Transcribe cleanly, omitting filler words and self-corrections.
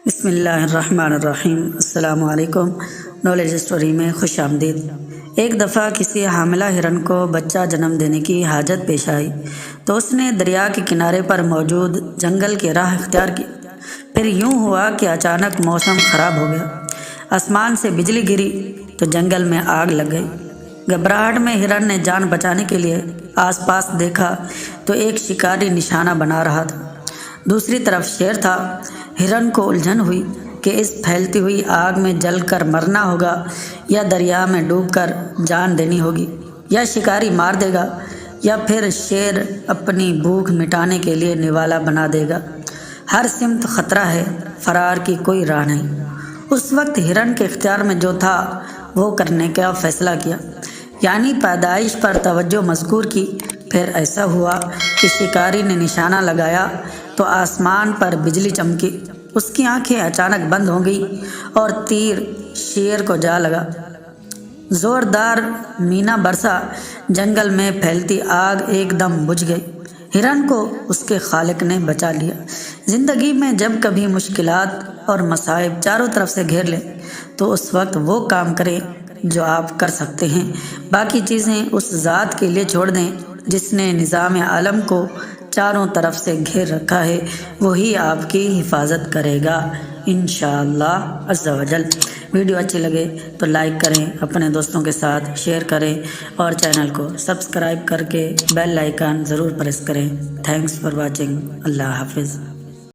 بسم اللہ الرحمن الرحیم۔ السلام علیکم۔ نالج اسٹوری میں خوش آمدید۔ ایک دفعہ کسی حاملہ ہرن کو بچہ جنم دینے کی حاجت پیش آئی تو اس نے دریا کے کنارے پر موجود جنگل کی راہ اختیار کی۔ پھر یوں ہوا کہ اچانک موسم خراب ہو گیا، آسمان سے بجلی گری تو جنگل میں آگ لگ گئی۔ گھبراہٹ میں ہرن نے جان بچانے کے لیے آس پاس دیکھا تو ایک شکاری نشانہ بنا رہا تھا، دوسری طرف شیر تھا۔ ہرن کو الجھن ہوئی کہ اس پھیلتی ہوئی آگ میں جل کر مرنا ہوگا یا دریا میں ڈوب کر جان دینی ہوگی، یا شکاری مار دے گا یا پھر شیر اپنی بھوک مٹانے کے لیے نوالا بنا دے گا۔ ہر سمت خطرہ ہے، فرار کی کوئی راہ نہیں۔ اس وقت ہرن کے اختیار میں جو تھا وہ کرنے کا فیصلہ کیا، یعنی پیدائش پر توجہ مذکور کی۔ پھر ایسا ہوا کہ شکاری نے نشانہ لگایا تو آسمان پر بجلی چمکی، اس کی آنکھیں اچانک بند ہو گئی اور تیر شیر کو جا لگا۔ زوردار مینا برسا، جنگل میں پھیلتی آگ ایک دم بجھ گئی۔ ہرن کو اس کے خالق نے بچا لیا۔ زندگی میں جب کبھی مشکلات اور مصائب چاروں طرف سے گھیر لیں تو اس وقت وہ کام کریں جو آپ کر سکتے ہیں، باقی چیزیں اس ذات کے لیے چھوڑ دیں جس نے نظام عالم کو چاروں طرف سے گھیر رکھا ہے، وہی آپ کی حفاظت کرے گا انشاءاللہ عز و جل۔ ویڈیو اچھی لگے تو لائک کریں، اپنے دوستوں کے ساتھ شیئر کریں اور چینل کو سبسکرائب کر کے بیل آئیکن ضرور پریس کریں۔ Thanks for watching. اللہ حافظ۔